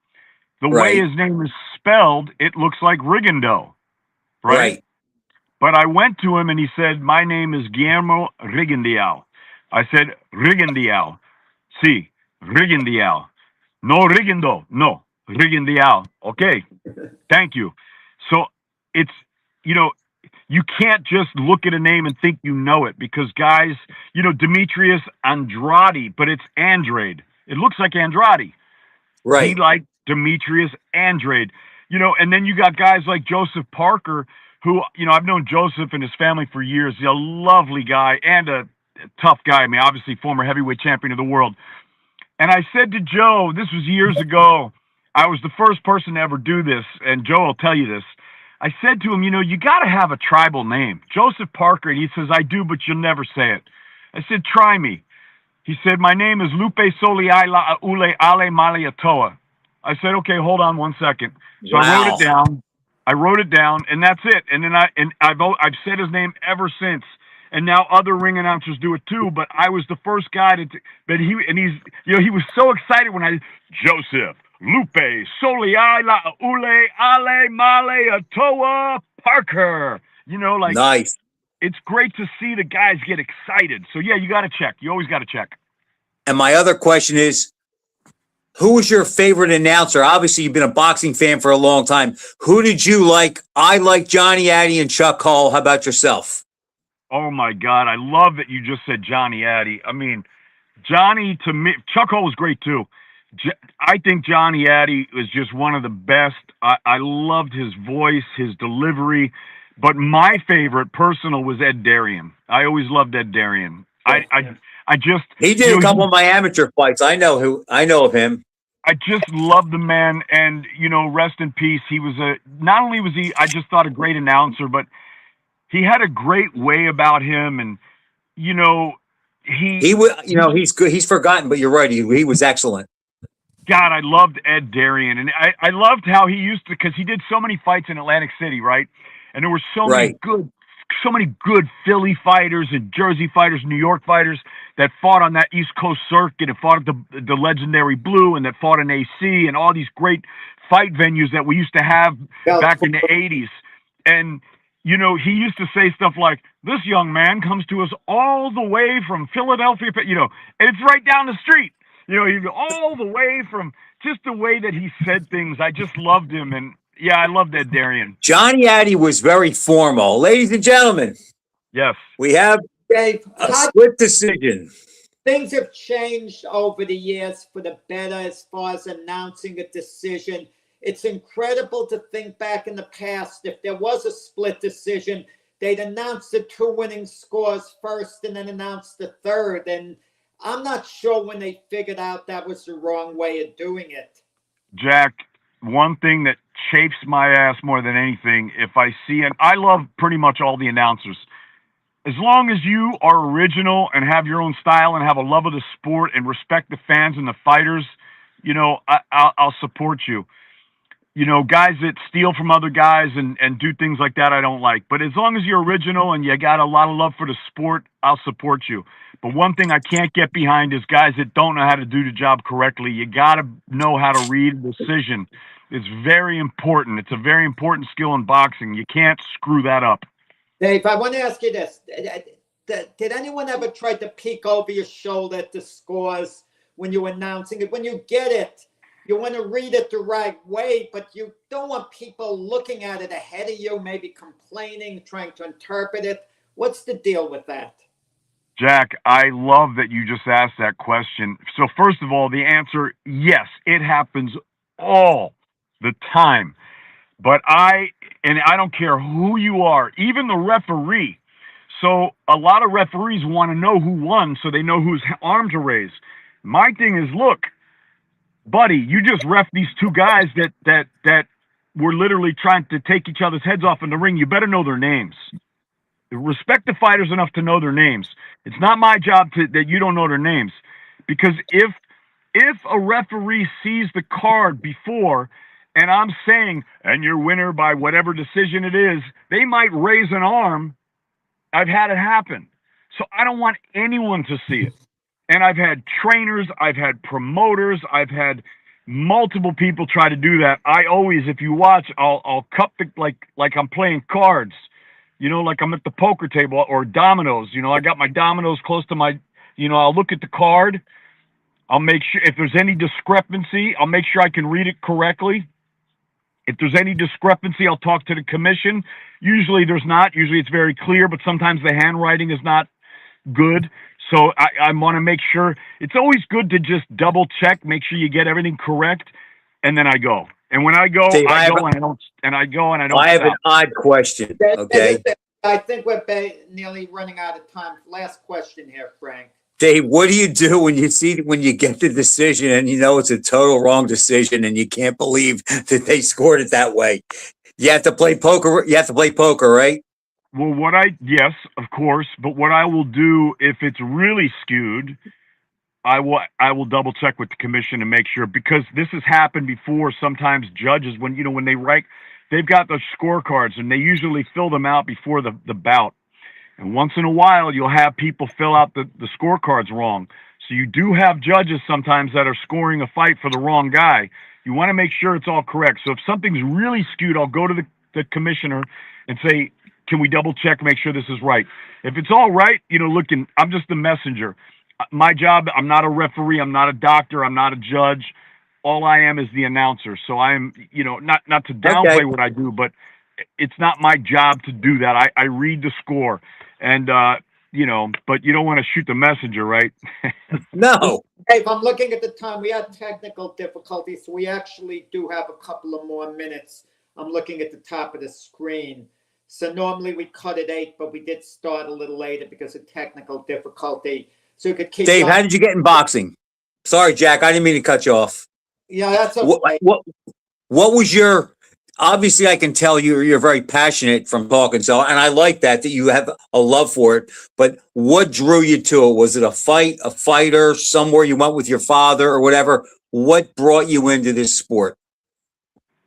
The way his name is spelled, it looks like Rigondeaux, right? But I went to him and he said, my name is Guillermo Rigondeaux. I said, Rigondeaux. Sí, Rigondeaux. No Rigondeaux. No, Rigondeaux. Okay, thank you. So it's, you know, you can't just look at a name and think you know it, because guys, you know, Demetrius Andrade, but it's Andrade. It looks like Andrade. Right. He like Demetrius Andrade. You know, and then you got guys like Joseph Parker, who, you know, I've known Joseph and his family for years. He's a lovely guy and a tough guy. I mean, obviously former heavyweight champion of the world. And I said to Joe, this was years ago, I was the first person to ever do this, and Joe will tell you this. I said to him, you know, you got to have a tribal name. Joseph Parker, and he says, I do, but you'll never say it. I said, try me. He said, my name is Lupe Soliai Ule Ale Male Atoa. I said, okay, hold on one second. So I wrote it down, and that's it. And then I've said his name ever since. And now other ring announcers do it too. But I was the first guy he's, you know, he was so excited when Joseph Lupe Soliai Ule Ale Male Atoa Parker. You know, like, nice. It's great to see the guys get excited. So yeah, you got to check. You always got to check. And my other question is, who was your favorite announcer? Obviously, you've been a boxing fan for a long time. Who did you like? I like Johnny Addy and Chuck Hall. How about yourself? Oh my God, I love that you just said Johnny Addy. I mean, Johnny, to me, Chuck Hall was great too. I think Johnny Addy was just one of the best. I loved his voice, his delivery, but my favorite personal was Ed Darien. I always loved Ed Darien. I just, He did a couple of my amateur fights. I know of him. I just love the man, and rest in peace. He was not only was he, I just thought a great announcer, but he had a great way about him, and he was, he's good. He's forgotten, but you're right. He was excellent. God, I loved Ed Darien, and I loved how he used to, because he did so many fights in Atlantic City, right? And there were so many good Philly fighters and Jersey fighters, New York fighters that fought on that East Coast circuit and fought at the legendary Blue, and that fought in AC and all these great fight venues that we used to have back in the 80s. And, he used to say stuff like, this young man comes to us all the way from Philadelphia, and it's right down the street. He'd go all the way from, just the way that he said things. I just loved him. And yeah, I loved Ed Darien. Johnny Addy was very formal. Ladies and gentlemen. Yes. We have Dave, a split decision. Things have changed over the years for the better as far as announcing a decision. It's incredible to think back in the past. If there was a split decision, they'd announce the two winning scores first and then announce the third. And I'm not sure when they figured out that was the wrong way of doing it. Jack, one thing that chafes my ass more than anything, if I see, and I love pretty much all the announcers, as long as you are original and have your own style and have a love of the sport and respect the fans and the fighters, I'll support you. Guys that steal from other guys and do things like that, I don't like. But as long as you're original and you got a lot of love for the sport, I'll support you. But one thing I can't get behind is guys that don't know how to do the job correctly. You got to know how to read a decision. It's very important. It's a very important skill in boxing. You can't screw that up. Dave, I want to ask you this. Did anyone ever try to peek over your shoulder at the scores when you're announcing it? When you get it, you want to read it the right way, but you don't want people looking at it ahead of you, maybe complaining, trying to interpret it. What's the deal with that? Jack, I love that you just asked that question. So first of all, the answer, yes, it happens all the time. But I don't care who you are, even the referee. So a lot of referees want to know who won so they know whose arm to raise. My thing is, look, buddy, you just ref these two guys that were literally trying to take each other's heads off in the ring. You better know their names. Respect the fighters enough to know their names. It's not my job that you don't know their names. Because if a referee sees the card before and I'm saying, and your winner by whatever decision it is, they might raise an arm. I've had it happen. So I don't want anyone to see it. And I've had trainers, I've had promoters, I've had multiple people try to do that. I always, if you watch, I'll cup the, like I'm playing cards, like I'm at the poker table or dominoes. I got my dominoes close to my, I'll look at the card. I'll make sure if there's any discrepancy, I'll make sure I can read it correctly. If there's any discrepancy, I'll talk to the commission. Usually there's not. Usually it's very clear, but sometimes the handwriting is not good. So I want to make sure. It's always good to just double check, make sure you get everything correct, and then I go. And when I go, Dave, I go and I don't. I have an odd question. Okay, I think we're nearly running out of time. Last question here, Frank. Dave, what do you do when you get the decision and it's a total wrong decision and you can't believe that they scored it that way? You have to play poker. You have to play poker, right? Well, yes, of course. But what I will do if it's really skewed, I will double check with the commission and make sure, because this has happened before. Sometimes judges, when they write, they've got the scorecards and they usually fill them out before the bout. And once in a while, you'll have people fill out the scorecards wrong. So you do have judges sometimes that are scoring a fight for the wrong guy. You want to make sure it's all correct. So if something's really skewed, I'll go to the commissioner and say, can we double check, make sure this is right? If it's all right, I'm just the messenger. My job, I'm not a referee, I'm not a doctor, I'm not a judge. All I am is the announcer. So I am, not to downplay what I do, but it's not my job to do that. I read the score. And you know, but you don't want to shoot the messenger, right? No. Dave, I'm looking at the time. We had technical difficulties, so we actually do have a couple of more minutes. I'm looking at the top of the screen. So normally we cut at 8, but we did start a little later because of technical difficulty. So you could keep Dave, going. how did you get in boxing? Sorry, Jack, I didn't mean to cut you off. Yeah, that's What, okay. what was your, obviously I can tell you're very passionate from talking. So, and I like that you have a love for it, but what drew you to it? Was it a fight, a fighter, somewhere you went with your father or whatever? What brought you into this sport?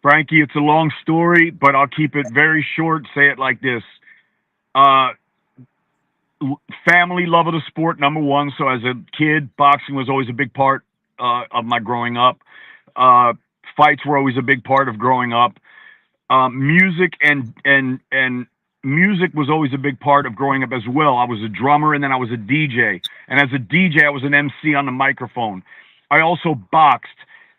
Frankie, it's a long story, but I'll keep it very short. Say it like this. Uh, Family love of the sport, number one. So as a kid, boxing was always a big part of my growing up. Fights were always a big part of growing up. Music and music was always a big part of growing up as well. I was a drummer and then I was a DJ. And as a DJ, I was an MC on the microphone. I also boxed.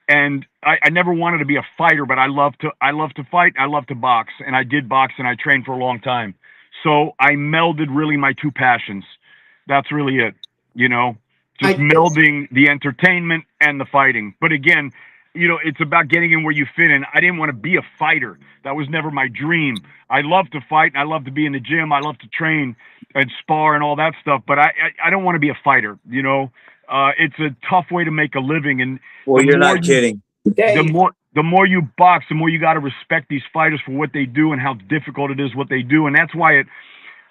And I never wanted to be a fighter, but I love to fight. I love to box, and I did box, and I trained for a long time. So I melded really my two passions. That's really it, you know, just melding the entertainment and the fighting. But again, you know, it's about getting in where you fit in. I didn't want to be a fighter. That was never my dream. I love to fight, and I love to be in the gym. I love to train and spar and all that stuff. But I don't want to be a fighter, you know. It's a tough way to make a living, and Well, you're not kidding. Dave, the more you box, the more you got to respect these fighters for what they do and how difficult it is what they do, and that's why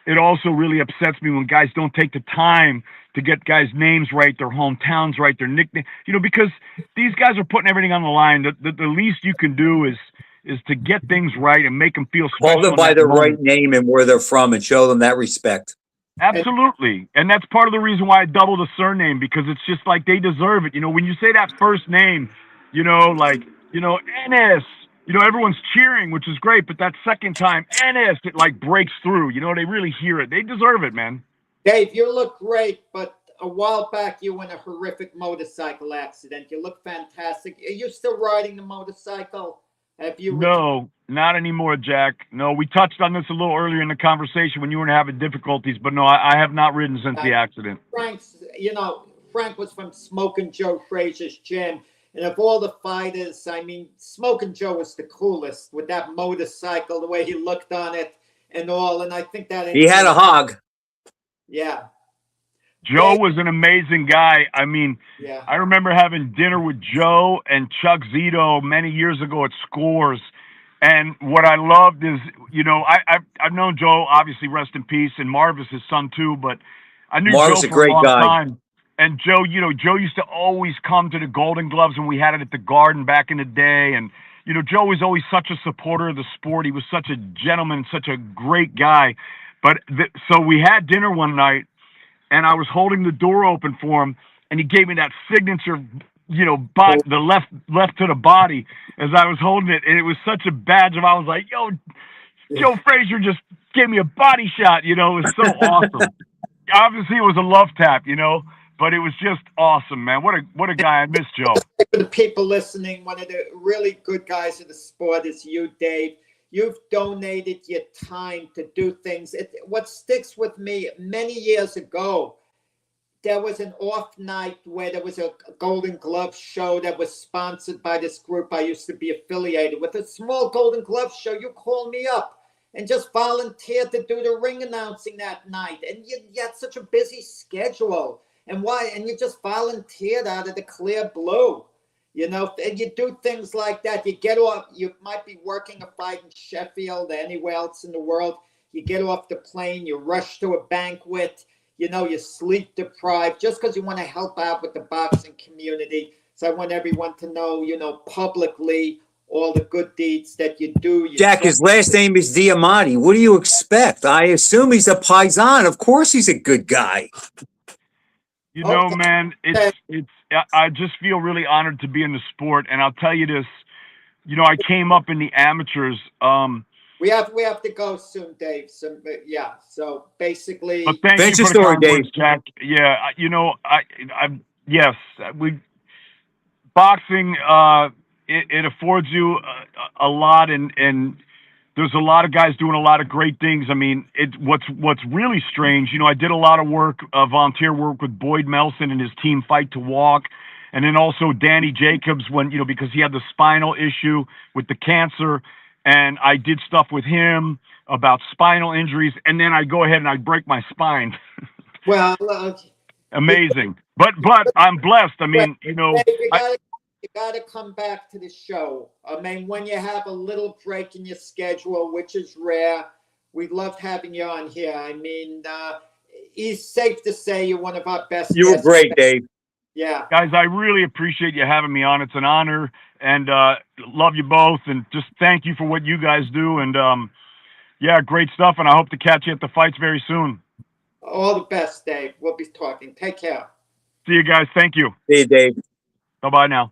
it also really upsets me when guys don't take the time to get guys' names right, their hometowns right, their nickname, you know, because these guys are putting everything on the line. The least you can do is to get things right and make them feel special. Call them by their right name and where they're from and show them that respect. Absolutely. And that's part of the reason why I double the surname, because it's just like they deserve it. You know, when you say that first name, you know, like, you know, Ennis, you know, everyone's cheering, which is great. But that second time, Ennis, it like breaks through. You know, they really hear it. They deserve it, man. Dave, you look great, but a while back you were in a horrific motorcycle accident. You look fantastic. Are you still riding the motorcycle? Have you? No, not anymore, Jack. No, we touched on this a little earlier in the conversation when you were having difficulties, but no, I have not ridden since the accident. Frank was from Smokin' Joe Frazier's gym. And of all the fighters, I mean, Smokin' Joe was the coolest with that motorcycle, the way he looked on it and all. And I think that he had a hog. Yeah. Joe was an amazing guy. I mean, yeah. I remember having dinner with Joe and Chuck Zito many years ago at Scores. And what I loved is, you know, I've known Joe, obviously, rest in peace, and Marv is his son too, but I knew Marv's Joe a for great a long guy. time. And Joe, you know, Joe used to always come to the Golden Gloves when we had it at the Garden back in the day. And, you know, Joe was always such a supporter of the sport. He was such a gentleman, such a great guy. But so we had dinner one night, and I was holding the door open for him, and he gave me that signature, you know, the left to the body as I was holding it. And it was such a badge of, I was like, yo, Joe Frazier just gave me a body shot, you know, it was so awesome. Obviously, it was a love tap, you know, but it was just awesome, man. What a guy. I miss Joe. For the people listening, one of the really good guys in the sport is you, Dave. You've donated your time to do things. What sticks with me, many years ago, there was an off night where there was a Golden Glove show that was sponsored by this group I used to be affiliated with. A small Golden Glove show. You call me up and just volunteer to do the ring announcing that night. And you had such a busy schedule. And why? And you just volunteered out of the clear blue. You know, and you do things like that. You get off, you might be working a fight in Sheffield or anywhere else in the world. You get off the plane, you rush to a banquet, you know, you're sleep deprived just because you want to help out with the boxing community. So I want everyone to know, you know, publicly all the good deeds that you do. Jack, his last name is Diamante. What do you expect? I assume he's a paisan. Of course he's a good guy. You know, man, I just feel really honored to be in the sport. And I'll tell you this, you know, I came up in the amateurs. We have to go soon, Dave. So basically, but thank Finish you the for the story, compliments, Dave. Jack. Yeah, you know, yes, boxing, it affords you a lot, and there's a lot of guys doing a lot of great things. I mean, what's really strange, you know, I did a lot of work, volunteer work with Boyd Melson and his team Fight to Walk, and then also Danny Jacobs when, you know, because he had the spinal issue with the cancer, and I did stuff with him about spinal injuries, and then I go ahead and I break my spine. Well, Amazing. But I'm blessed. I mean, you know, Dave, you gotta come back to the show. I mean, when you have a little break in your schedule, which is rare, we loved having you on here. I mean, it's safe to say you're one of our best. You were guests. great, Dave. Yeah. guys, I really appreciate you having me on. It's an honor, and love you both, and just thank you for what you guys do. And yeah, great stuff, and I hope to catch you at the fights very soon. All the best, Dave. We'll be talking. Take care. See you guys. Thank you. See you, Dave. Bye-bye now.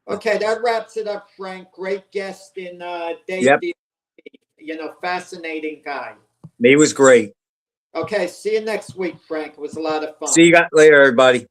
Okay, that wraps it up, Frank. Great guest in Dave. Yep. You know, fascinating guy. He was great. Okay, see you next week, Frank. It was a lot of fun. See you later, everybody.